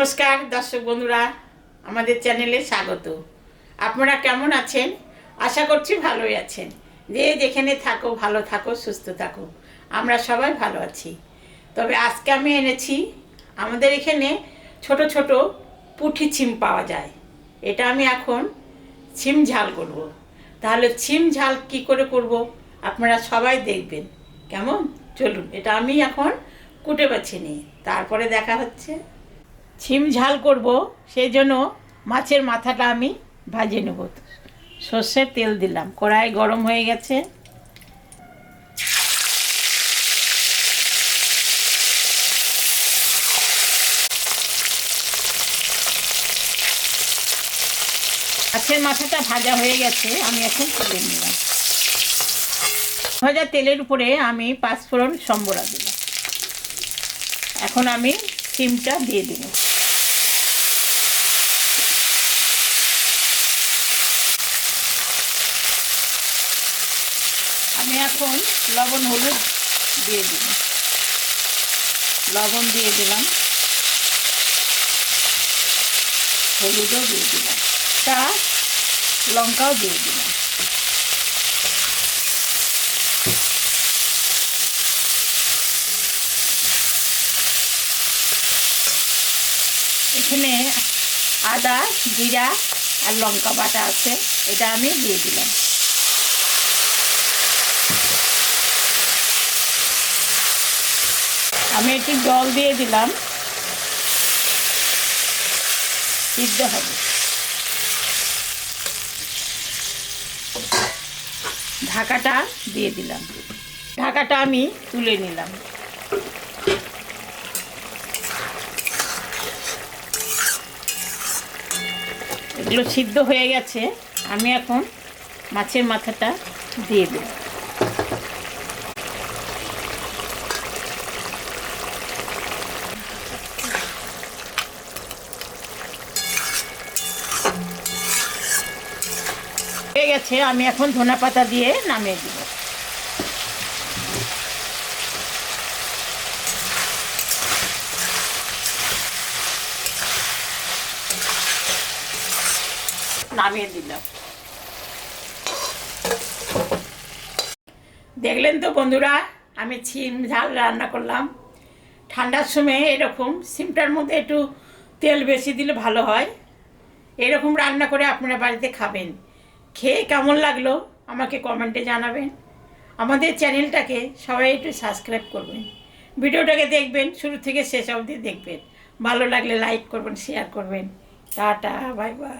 নমস্কার দর্শক বন্ধুরা, আমাদের চ্যানেলে স্বাগত। আপনারা কেমন আছেন? আশা করছি ভালোই আছেন। যে যেখানে থাকো ভালো থাকো, সুস্থ থাকো। আমরা সবাই ভালো আছি। তবে আজকে আমি এনেছি, আমাদের এখানে ছোট ছোট পুঁটি ছিম পাওয়া যায়। এটা আমি এখন ছিম ঝাল করব। তাহলে ছিম ঝাল কি করে করব আপনারা সবাই দেখবেন। কেমন? চলুন, এটা আমি এখন কুটে বাছি নিই, তারপরে দেখা হচ্ছে। ছিম ঝাল করব, সেই জন্য মাছের মাথাটা আমি ভাজে নেব। সর্ষের তেল দিলাম, কড়াই গরম হয়ে গেছে। মাছের মাথাটা ভাজা হয়ে গেছে, আমি এখন তুলে নিলাম। ভাজা তেলের উপরে আমি পাঁচফোড়ন সম্বরা দিলাম। এখন আমি সিমটা দিয়ে দিব। আমি এখন লবণ হলুদ দিয়ে দিব। লবণ দিয়ে দিলাম, হলুদও দিয়ে দিলাম, তা লঙ্কাও দিয়ে দিলাম। এখানে আদা, জিরা আর লঙ্কা বাটা আছে, এটা আমি দিয়ে দিলাম। আমি একটু জল দিয়ে দিলাম, সিদ্ধ হবে। ঢাকাটা দিয়ে দিলাম, ঢাকাটা আমি তুলে নিলাম। এগুলো সিদ্ধ হয়ে গেছে, আমি এখন মাছের মাথাটা দিয়ে দেব। হয়ে গেছে, আমি এখন ধনেপাতা দিয়ে নামিয়ে দেব। নামিয়ে দিলাম। দেখলেন তো বন্ধুরা, আমি ছিম ঝাল রান্না করলাম। ঠান্ডার সময় এরকম সিমটার মধ্যে একটু তেল বেশি দিলে ভালো হয়। এরকম রান্না করে আপনারা বাড়িতে খাবেন। খেয়ে কেমন লাগলো আমাকে কমেন্টে জানাবেন। আমাদের চ্যানেলটাকে সবাই একটু সাবস্ক্রাইব করবেন। ভিডিওটাকে দেখবেন, শুরু থেকে শেষ অবধি দেখবেন। ভালো লাগলে লাইক করবেন, শেয়ার করবেন। Tata, bye bye.